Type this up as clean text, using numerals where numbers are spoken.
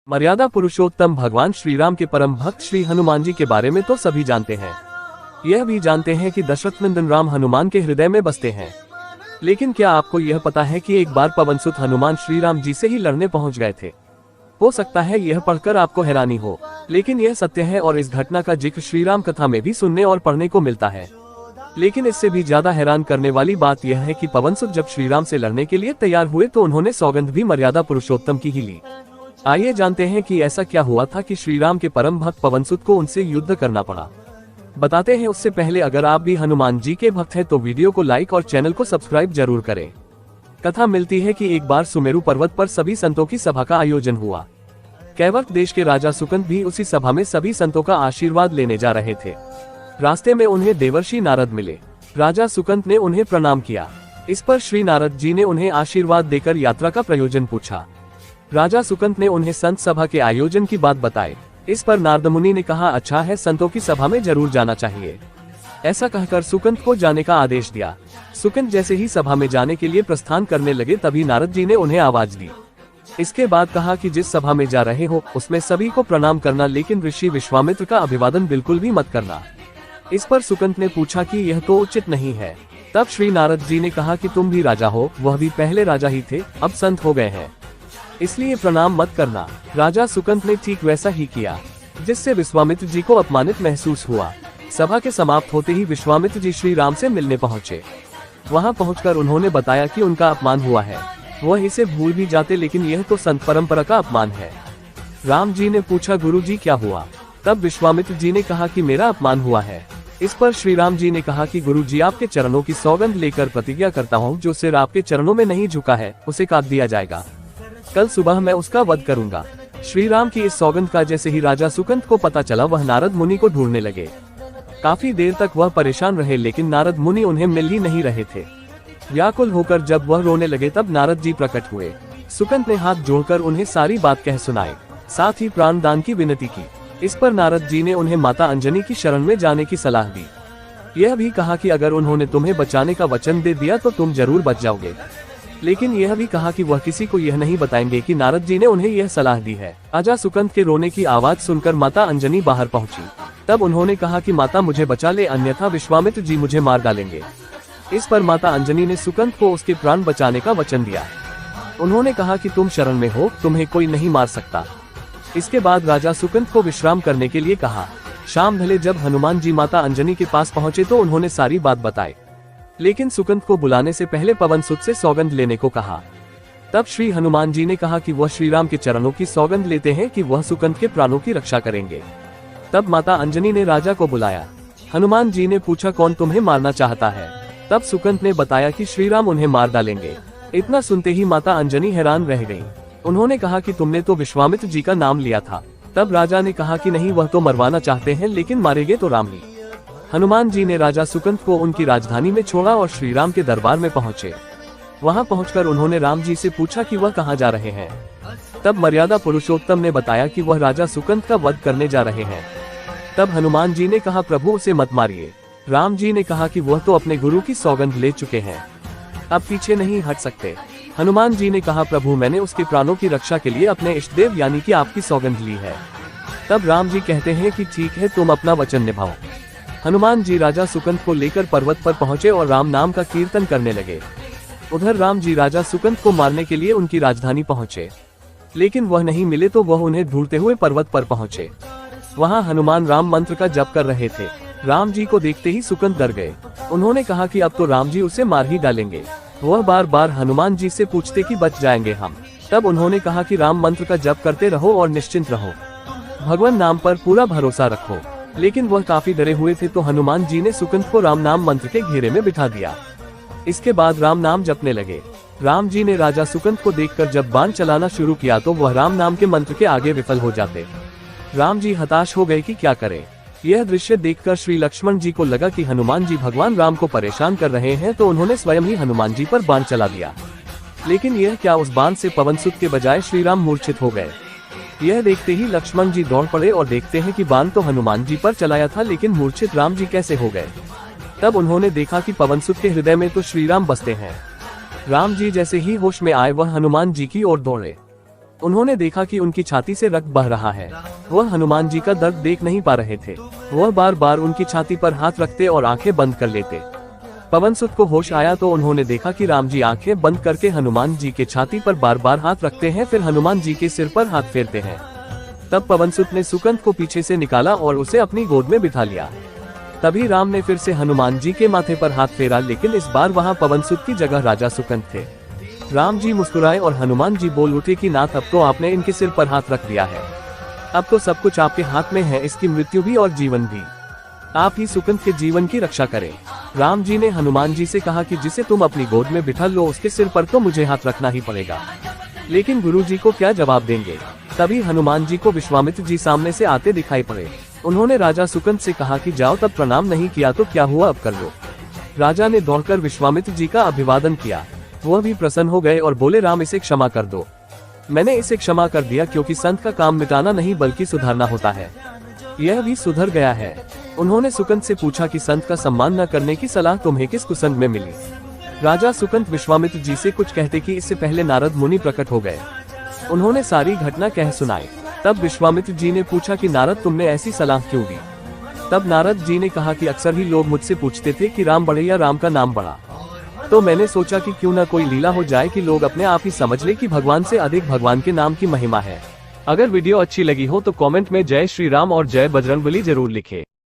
मर्यादा पुरुषोत्तम भगवान श्री राम के परम भक्त श्री हनुमान जी के बारे में तो सभी जानते हैं। यह भी जानते हैं कि दशरथ नंदन राम हनुमान के हृदय में बसते हैं। लेकिन क्या आपको यह पता है कि एक बार पवनसुत हनुमान श्री राम जी से ही लड़ने पहुंच गए थे? हो सकता है यह पढ़कर आपको हैरानी हो, लेकिन यह सत्य है और इस घटना का जिक्र श्री राम कथा में भी सुनने और पढ़ने को मिलता है। लेकिन इससे भी ज्यादा हैरान करने वाली बात यह है कि पवनसुत जब श्री राम से लड़ने के लिए तैयार हुए तो उन्होंने सौगंध भी मर्यादा पुरुषोत्तम की ही ली। आइए जानते हैं कि ऐसा क्या हुआ था कि श्री राम के परम भक्त पवनसुत को उनसे युद्ध करना पड़ा। बताते हैं उससे पहले अगर आप भी हनुमान जी के भक्त हैं तो वीडियो को लाइक और चैनल को सब्सक्राइब जरूर करें। कथा मिलती है कि एक बार सुमेरु पर्वत पर सभी संतों की सभा का आयोजन हुआ। कैवर्त देश के राजा सुकंद भी उसी सभा में सभी संतों का आशीर्वाद लेने जा रहे थे। रास्ते में उन्हें देवर्षि नारद मिले। राजा सुकंद ने उन्हें प्रणाम किया। इस पर श्री नारद जी ने उन्हें आशीर्वाद देकर यात्रा का प्रयोजन पूछा। राजा सुकंद ने उन्हें संत सभा के आयोजन की बात बताई। इस पर नारद मुनि ने कहा, अच्छा है, संतों की सभा में जरूर जाना चाहिए। ऐसा कहकर सुकंद को जाने का आदेश दिया। सुकंद जैसे ही सभा में जाने के लिए प्रस्थान करने लगे तभी नारद जी ने उन्हें आवाज दी। इसके बाद कहा कि जिस सभा में जा रहे हो उसमें सभी को प्रणाम करना, लेकिन ऋषि विश्वामित्र का अभिवादन बिल्कुल भी मत करना। इस पर सुकंद ने पूछा कि यह तो उचित नहीं है। तब श्री नारद जी ने कहा कि तुम भी राजा हो, वह भी पहले राजा ही थे, अब संत हो गए हैं, इसलिए प्रणाम मत करना। राजा सुकंद ने ठीक वैसा ही किया, जिससे विश्वामित्र जी को अपमानित महसूस हुआ। सभा के समाप्त होते ही विश्वामित्र जी श्री राम से मिलने पहुंचे। वहां पहुंचकर उन्होंने बताया कि उनका अपमान हुआ है। वह इसे भूल भी जाते, लेकिन यह तो संत परंपरा का अपमान है। राम जी ने पूछा, गुरु जी क्या हुआ? तब विश्वामित्र जी ने कहा कि मेरा अपमान हुआ है। इस पर श्री राम जी ने कहा कि गुरु जी, आपके चरणों की सौगंध लेकर प्रतिज्ञा करता हूँ, जो सिर आपके चरणों में नहीं झुका है उसे काट दिया जाएगा। कल सुबह मैं उसका वध करूंगा। श्री राम की इस सौगंध का जैसे ही राजा सुकंद को पता चला, वह नारद मुनि को ढूंढने लगे। काफी देर तक वह परेशान रहे, लेकिन नारद मुनि उन्हें मिल ही नहीं रहे थे। व्याकुल होकर जब वह रोने लगे तब नारद जी प्रकट हुए। सुकंद ने हाथ जोड़कर उन्हें सारी बात कह सुनाई, साथ ही प्राण दान की विनती की। इस पर नारद जी ने उन्हें माता अंजनी की शरण में जाने की सलाह दी। यह भी कहा कि अगर उन्होंने तुम्हें बचाने का वचन दे दिया तो तुम जरूर बच जाओगे। लेकिन यह भी कहा कि वह किसी को यह नहीं बताएंगे कि नारद जी ने उन्हें यह सलाह दी है। राजा सुकंद के रोने की आवाज सुनकर माता अंजनी बाहर पहुंची। तब उन्होंने कहा कि माता मुझे बचा ले, अन्यथा विश्वामित्र जी मुझे मार डालेंगे। इस पर माता अंजनी ने सुकंद को उसके प्राण बचाने का वचन दिया। उन्होंने कहा कि तुम शरण में हो, तुम्हें कोई नहीं मार सकता। इसके बाद राजा सुकंद को विश्राम करने के लिए कहा। शाम ढले जब हनुमान जी माता अंजनी के पास पहुंचे तो उन्होंने सारी बात बताई, लेकिन सुकंद को बुलाने से पहले पवनसुत से सौगंध लेने को कहा। तब श्री हनुमान जी ने कहा कि वह श्री राम के चरणों की सौगंध लेते हैं कि वह सुकंद के प्राणों की रक्षा करेंगे। तब माता अंजनी ने राजा को बुलाया। हनुमान जी ने पूछा, कौन तुम्हें मारना चाहता है? तब सुकंद ने बताया कि श्री राम उन्हें मार डालेंगे। इतना सुनते ही माता अंजनी हैरान रह गयी। उन्होंने कहा कि तुमने तो विश्वामित्र जी का नाम लिया था। तब राजा ने कहा कि नहीं, वह तो मरवाना चाहते हैं, लेकिन मारेंगे तो राम ही। हनुमान जी ने राजा सुकंद को उनकी राजधानी में छोड़ा और श्री राम के दरबार में पहुंचे। वहां पहुंचकर उन्होंने राम जी से पूछा कि वह कहां जा रहे हैं। तब मर्यादा पुरुषोत्तम ने बताया कि वह राजा सुकंद का वध करने जा रहे हैं। तब हनुमान जी ने कहा, प्रभु उसे मत मारिए। राम जी ने कहा कि वह तो अपने गुरु की सौगंध ले चुके हैं, अब पीछे नहीं हट सकते। हनुमान जी ने कहा, प्रभु मैंने उसके प्राणों की रक्षा के लिए अपने इष्टदेव यानी कि आपकी सौगंध ली है। तब राम जी कहते हैं कि ठीक है, तुम अपना वचन निभाओ। हनुमान जी राजा सुकंद को लेकर पर्वत पर पहुंचे और राम नाम का कीर्तन करने लगे। उधर राम जी राजा सुकंद को मारने के लिए उनकी राजधानी पहुंचे, लेकिन वह नहीं मिले तो वह उन्हें ढूंढते हुए पर्वत पर पहुंचे। वहां हनुमान राम मंत्र का जप कर रहे थे। राम जी को देखते ही सुकंद डर गए। उन्होंने कहा कि अब तो राम जी उसे मार ही डालेंगे। वह बार बार हनुमान जी से पूछते कि बच जाएंगे हम। तब उन्होंने कहा कि राम मंत्र का जप करते रहो और निश्चिंत रहो, भगवान नाम पर पूरा भरोसा रखो। लेकिन वह काफी डरे हुए थे, तो हनुमान जी ने सुकंद को राम नाम मंत्र के घेरे में बिठा दिया। इसके बाद राम नाम जपने लगे। राम जी ने राजा सुकंद को देखकर जब बाण चलाना शुरू किया तो वह राम नाम के मंत्र के आगे विफल हो जाते। राम जी हताश हो गए कि क्या करें। यह दृश्य देखकर श्री लक्ष्मण जी को लगा कि हनुमान जी भगवान राम को परेशान कर रहे हैं, तो उन्होंने स्वयं ही हनुमान जी पर बाण चला दिया। लेकिन यह क्या, उस बाण से पवनसुत के बजाय श्री राम मूर्छित हो गए। यह देखते ही लक्ष्मण जी दौड़ पड़े और देखते हैं कि बाण तो हनुमान जी पर चलाया था, लेकिन मूर्छित राम जी कैसे हो गए। तब उन्होंने देखा कि पवनसुत के हृदय में तो श्री राम बसते हैं। राम जी जैसे ही होश में आए वह हनुमान जी की ओर दौड़े। उन्होंने देखा कि उनकी छाती से रक्त बह रहा है। वह हनुमान जी का दर्द देख नहीं पा रहे थे। वह बार बार उनकी छाती पर हाथ रखते और आंखें बंद कर लेते। पवनसुत को होश आया तो उन्होंने देखा कि राम जी आंखें बंद करके हनुमान जी के छाती पर बार बार हाथ रखते हैं, फिर हनुमान जी के सिर पर हाथ फेरते हैं। तब पवनसुत ने सुकंद को पीछे से निकाला और उसे अपनी गोद में बिठा लिया। तभी राम ने फिर से हनुमान जी के माथे पर हाथ फेरा, लेकिन इस बार वहां पवनसुत की जगह राजा सुकंद थे। राम जी मुस्कुराए और हनुमान जी बोल उठे कि नाथ, अब तो आपने इनके सिर पर हाथ रख दिया है। अब तो सब कुछ आपके हाथ में है, इसकी मृत्यु भी और जीवन भी। आप ही सुकंद के जीवन की रक्षा करें। राम जी ने हनुमान जी से कहा कि जिसे तुम अपनी गोद में बिठा लो उसके सिर पर तो मुझे हाथ रखना ही पड़ेगा। लेकिन गुरु जी को क्या जवाब देंगे? तभी हनुमान जी को विश्वामित्र जी सामने से आते दिखाई पड़े। उन्होंने राजा सुकंद से कहा कि जाओ, तब प्रणाम नहीं किया तो क्या हुआ, अब कर लो। राजा ने दौड़कर विश्वामित्र जी का अभिवादन किया। वह भी प्रसन्न हो गए और बोले, राम, इसे क्षमा कर दो। मैंने इसे क्षमा कर दिया क्योंकि संत का काम मिटाना नहीं बल्कि सुधारना होता है। यह भी सुधर गया है। उन्होंने सुकंद से पूछा कि संत का सम्मान न करने की सलाह तुम्हें किस कुसंग में मिली? राजा सुकंद विश्वामित्र जी से कुछ कहते कि इससे पहले नारद मुनि प्रकट हो गए। उन्होंने सारी घटना कह सुनाई। तब विश्वामित्र जी ने पूछा कि नारद, तुमने ऐसी सलाह क्यों दी? तब नारद जी ने कहा कि अक्सर ही लोग मुझसे पूछते थे कि राम बड़े या राम का नाम बड़ा, तो मैंने सोचा कि क्यों न कोई लीला हो जाए कि लोग अपने आप ही समझ ले कि भगवान से अधिक भगवान के नाम की महिमा है। अगर वीडियो अच्छी लगी हो तो कमेंट में जय श्री राम और जय बजरंगबली जरूर लिखें।